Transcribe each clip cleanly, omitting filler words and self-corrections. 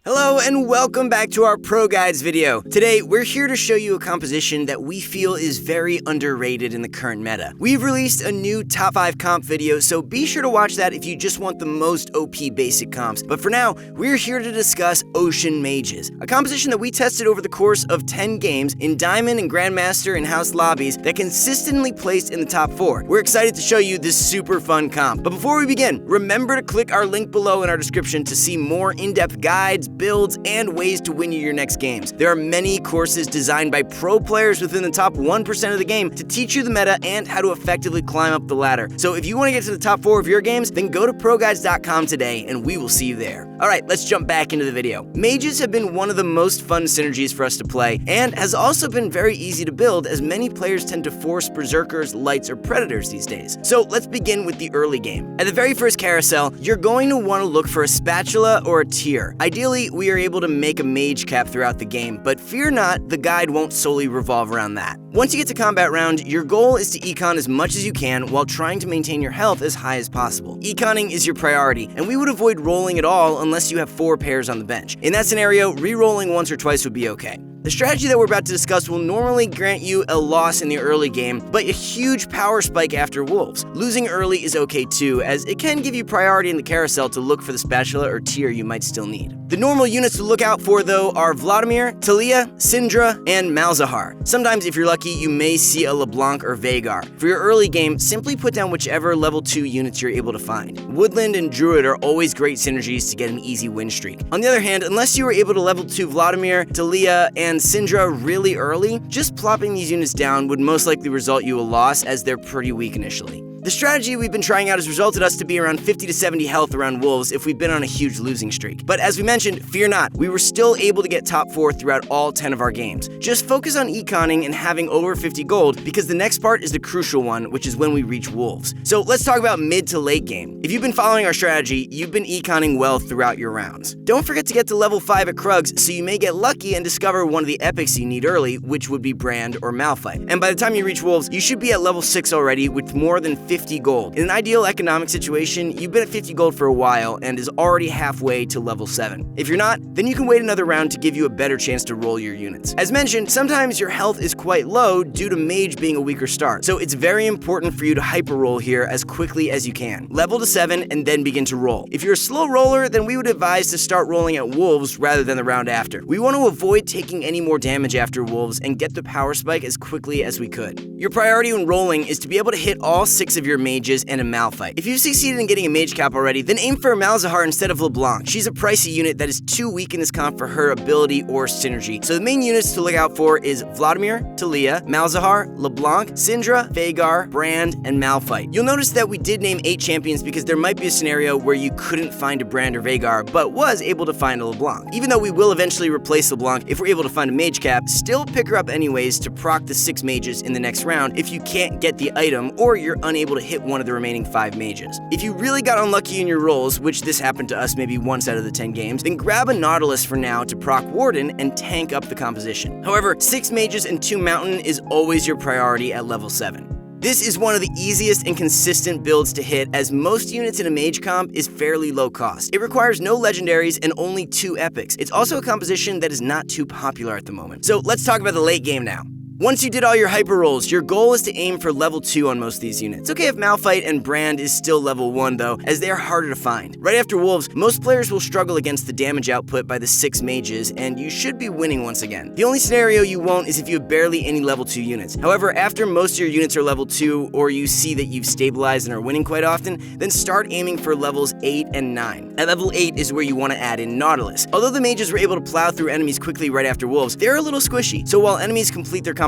Hello and welcome back to our Pro Guides video. Today, we're here to show you a composition that we feel is very underrated in the current meta. We've released a new top 5 comp video, so be sure to watch that if you just want the most OP basic comps. But for now, we're here to discuss Ocean Mages, a composition that we tested over the course of 10 games in Diamond and Grandmaster and House lobbies that consistently placed in the top 4. We're excited to show you this super fun comp. But before we begin, remember to click our link below in our description to see more in-depth guides, builds, and ways to win you your next games. There are many courses designed by pro players within the top 1% of the game to teach you the meta and how to effectively climb up the ladder. So if you want to get to the top 4 of your games, then go to ProGuides.com today and we will see you there. Alright, let's jump back into the video. Mages have been one of the most fun synergies for us to play, and has also been very easy to build as many players tend to force Berserkers, Lights, or Predators these days. So let's begin with the early game. At the very first carousel, you're going to want to look for a spatula or a tier. Ideally, we are able to make a mage cap throughout the game, but fear not, the guide won't solely revolve around that. Once you get to combat round, your goal is to econ as much as you can while trying to maintain your health as high as possible. Econing is your priority, and we would avoid rolling at all unless you have 4 pairs on the bench. In that scenario, re-rolling once or twice would be okay. The strategy that we're about to discuss will normally grant you a loss in the early game, but a huge power spike after wolves. Losing early is okay too, as it can give you priority in the carousel to look for the spatula or tier you might still need. The normal units to look out for, though, are Vladimir, Taliyah, Syndra, and Malzahar. Sometimes, if you're lucky, you may see a LeBlanc or Veigar. For your early game, simply put down whichever level 2 units you're able to find. Woodland and Druid are always great synergies to get an easy win streak. On the other hand, unless you were able to level 2 Vladimir, Taliyah, and Syndra really early, just plopping these units down would most likely result you a loss, as they're pretty weak initially. The strategy we've been trying out has resulted us to be around 50 to 70 health around wolves if we've been on a huge losing streak. But as we mentioned, fear not, we were still able to get top 4 throughout all 10 of our games. Just focus on econing and having over 50 gold, because the next part is the crucial one, which is when we reach wolves. So let's talk about mid to late game. If you've been following our strategy, you've been econing well throughout your rounds. Don't forget to get to level 5 at Crumbz, so you may get lucky and discover one of the epics you need early, which would be Brand or Malphite. And by the time you reach wolves, you should be at level 6 already with more than 50 gold. In an ideal economic situation, you've been at 50 gold for a while and is already halfway to level 7. If you're not, then you can wait another round to give you a better chance to roll your units. As mentioned, sometimes your health is quite low due to Mage being a weaker start, so it's very important for you to hyper roll here as quickly as you can. Level to 7 and then begin to roll. If you're a slow roller, then we would advise to start rolling at wolves rather than the round after. We want to avoid taking any more damage after wolves and get the power spike as quickly as we could. Your priority when rolling is to be able to hit all 6 of your mages and a Malphite. If you've succeeded in getting a mage cap already, then aim for a Malzahar instead of LeBlanc. She's a pricey unit that is too weak in this comp for her ability or synergy. So the main units to look out for is Vladimir, Taliyah, Malzahar, LeBlanc, Syndra, Veigar, Brand, and Malphite. You'll notice that we did name 8 champions because there might be a scenario where you couldn't find a Brand or Veigar, but was able to find a LeBlanc. Even though we will eventually replace LeBlanc if we're able to find a mage cap, still pick her up anyways to proc the 6 mages in the next round if you can't get the item or you're unable to hit one of the remaining 5 mages. If you really got unlucky in your rolls, which this happened to us maybe once out of the 10 games, then grab a Nautilus for now to proc Warden and tank up the composition. However, 6 mages and 2 mountain is always your priority at level 7. This is one of the easiest and consistent builds to hit, as most units in a mage comp is fairly low cost. It requires no legendaries and only 2 epics. It's also a composition that is not too popular at the moment. So let's talk about the late game now. Once you did all your hyper rolls, your goal is to aim for level 2 on most of these units. It's okay if Malphite and Brand is still level 1 though, as they are harder to find. Right after wolves, most players will struggle against the damage output by the 6 mages, and you should be winning once again. The only scenario you won't is if you have barely any level 2 units. However, after most of your units are level 2, or you see that you've stabilized and are winning quite often, then start aiming for levels 8 and 9. At level 8 is where you want to add in Nautilus. Although the mages were able to plow through enemies quickly right after wolves, they're a little squishy, so while enemies complete their composition,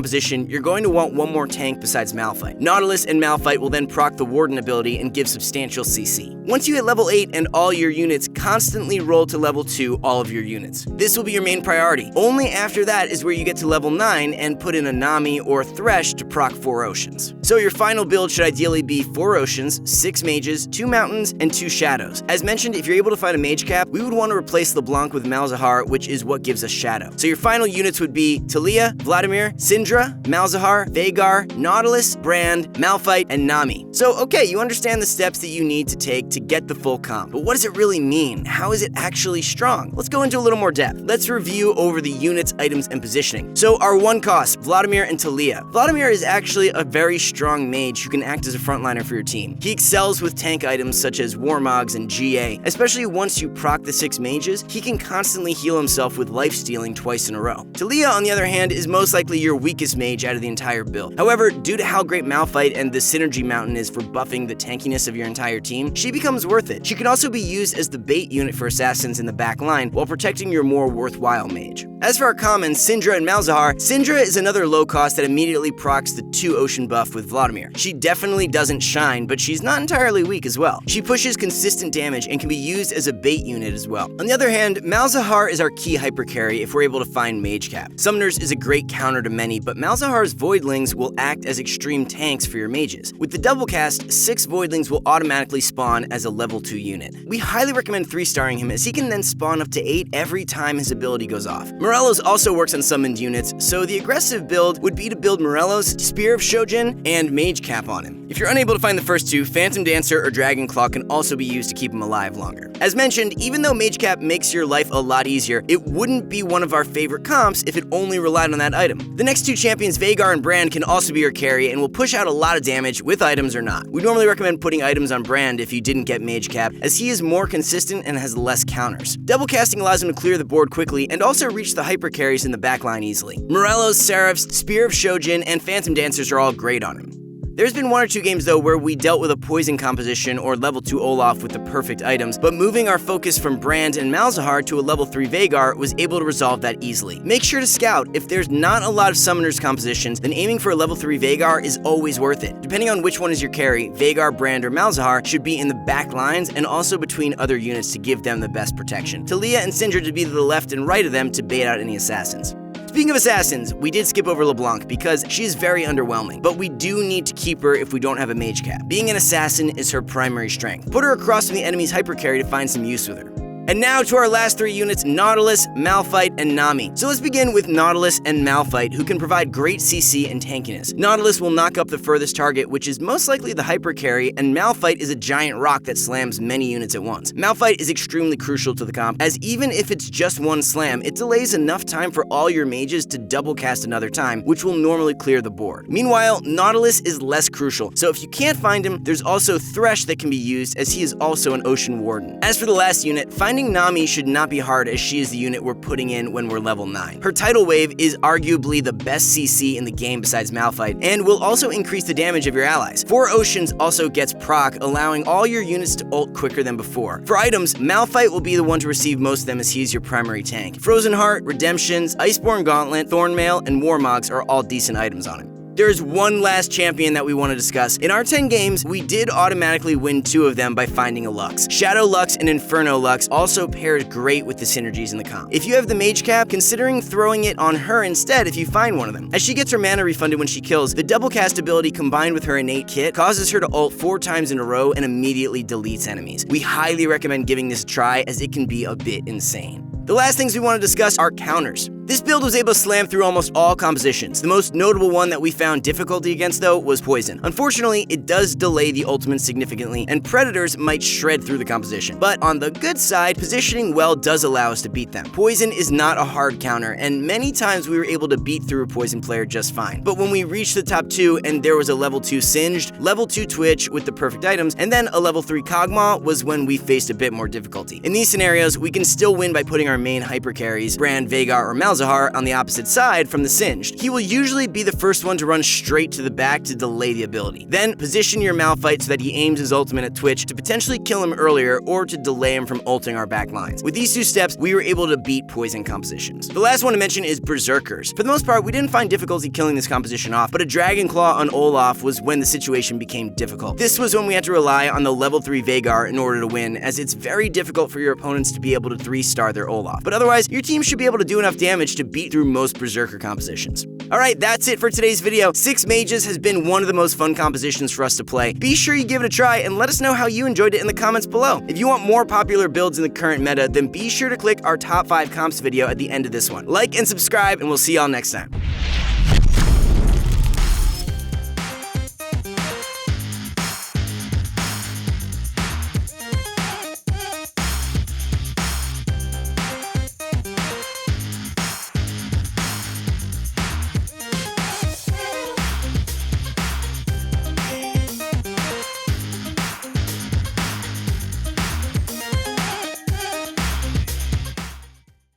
you're going to want one more tank besides Malphite. Nautilus and Malphite will then proc the Warden ability and give substantial CC. Once you hit level 8 and all your units, constantly roll to level 2 all of your units. This will be your main priority. Only after that is where you get to level 9 and put in a Nami or Thresh to proc 4 oceans. So your final build should ideally be 4 oceans, 6 mages, 2 mountains, and 2 shadows. As mentioned, if you're able to find a mage cap, we would want to replace LeBlanc with Malzahar, which is what gives us shadow. So your final units would be Taliyah, Vladimir, Syndra, Malzahar, Veigar, Nautilus, Brand, Malphite, and Nami. So okay, you understand the steps that you need to take to get the full comp, but what does it really mean? mean? How is it actually strong? Let's go into a little more depth. Let's review over the units, items, and positioning. So our 1 cost, Vladimir and Talia. Vladimir is actually a very strong mage who can act as a frontliner for your team. He excels with tank items such as Warmogs and GA, especially once you proc the 6 mages, he can constantly heal himself with life stealing twice in a row. Talia, on the other hand, is most likely your weakest mage out of the entire build. However, due to how great Malphite and the Synergy Mountain is for buffing the tankiness of your entire team, she becomes worth it. She can also be used as the bait unit for assassins in the back line while protecting your more worthwhile mage. As for our commons, Syndra and Malzahar, Syndra is another low cost that immediately procs the 2 ocean buff with Vladimir. She definitely doesn't shine, but she's not entirely weak as well. She pushes consistent damage and can be used as a bait unit as well. On the other hand, Malzahar is our key hyper carry if we're able to find Mage Cap. Summoners is a great counter to many, but Malzahar's Voidlings will act as extreme tanks for your mages. With the double cast, 6 Voidlings will automatically spawn as a level 2 unit. We highly recommend 3-starring him as he can then spawn up to 8 every time his ability goes off. Morelos also works on summoned units, so the aggressive build would be to build Morelos, Spear of Shojin, and Mage Cap on him. If you're unable to find the first 2, Phantom Dancer or Dragon Claw can also be used to keep him alive longer. As mentioned, even though Mage Cap makes your life a lot easier, it wouldn't be one of our favorite comps if it only relied on that item. The next 2 champions, Veigar and Brand, can also be your carry and will push out a lot of damage with items or not. We normally recommend putting items on Brand if you didn't get Mage Cap, as he is more consistent and has less counters. Double casting allows him to clear the board quickly and also reach the hyper carries in the backline easily. Morelos, Seraphs, Spear of Shojin, and Phantom Dancers are all great on him. There's been 1 or 2 games though where we dealt with a poison composition or level 2 Olaf with the perfect items, but moving our focus from Brand and Malzahar to a level 3 Veigar was able to resolve that easily. Make sure to scout. If there's not a lot of summoners compositions, then aiming for a level 3 Veigar is always worth it. Depending on which one is your carry, Veigar, Brand, or Malzahar should be in the back lines and also between other units to give them the best protection. Talia and Syndra to be to the left and right of them to bait out any assassins. Speaking of assassins, we did skip over LeBlanc because she is very underwhelming, but we do need to keep her if we don't have a Mage Cap. Being an assassin is her primary strength. Put her across from the enemy's hyper carry to find some use with her. And now to our last 3 units, Nautilus, Malphite, and Nami. So let's begin with Nautilus and Malphite, who can provide great CC and tankiness. Nautilus will knock up the furthest target, which is most likely the hyper carry, and Malphite is a giant rock that slams many units at once. Malphite is extremely crucial to the comp, as even if it's just 1 slam, it delays enough time for all your mages to double cast another time, which will normally clear the board. Meanwhile, Nautilus is less crucial, so if you can't find him, there's also Thresh that can be used, as he is also an Ocean Warden. As for the last unit, finding Nami should not be hard, as she is the unit we're putting in when we're level 9. Her tidal wave is arguably the best CC in the game besides Malphite, and will also increase the damage of your allies. 4 Oceans also gets proc, allowing all your units to ult quicker than before. For items, Malphite will be the one to receive most of them, as he is your primary tank. Frozen Heart, Redemptions, Iceborne Gauntlet, Thornmail, and Warmogs are all decent items on him. There is one last champion that we want to discuss. In our 10 games, we did automatically win 2 of them by finding a Lux. Shadow Lux and Inferno Lux also pairs great with the synergies in the comp. If you have the Mage Cap, considering throwing it on her instead if you find one of them. As she gets her mana refunded when she kills, the double cast ability combined with her innate kit causes her to ult 4 times in a row and immediately deletes enemies. We highly recommend giving this a try, as it can be a bit insane. The last things we want to discuss are counters. This build was able to slam through almost all compositions. The most notable one that we found difficulty against though was Poison. Unfortunately, it does delay the ultimate significantly, and Predators might shred through the composition. But on the good side, positioning well does allow us to beat them. Poison is not a hard counter, and many times we were able to beat through a Poison player just fine. But when we reached the top 2 and there was a level 2 Singed, level 2 Twitch with the perfect items, and then a level 3 Kog'Maw was when we faced a bit more difficulty. In these scenarios, we can still win by putting our main hyper carries, Brand, Veigar, or Malzahar, on the opposite side from the Singed. He will usually be the first one to run straight to the back to delay the ability. Then position your Malphite so that he aims his ultimate at Twitch to potentially kill him earlier or to delay him from ulting our back lines. With these 2 steps, we were able to beat Poison compositions. The last one to mention is Berserkers. For the most part, we didn't find difficulty killing this composition off, but a Dragon Claw on Olaf was when the situation became difficult. This was when we had to rely on the level 3 Veigar in order to win, as it's very difficult for your opponents to be able to 3-star their Olaf. But otherwise, your team should be able to do enough damage to beat through most Berserker compositions. Alright, that's it for today's video. 6 Mages has been one of the most fun compositions for us to play. Be sure you give it a try and let us know how you enjoyed it in the comments below. If you want more popular builds in the current meta, then be sure to click our top 5 comps video at the end of this one. Like and subscribe, and we'll see y'all next time.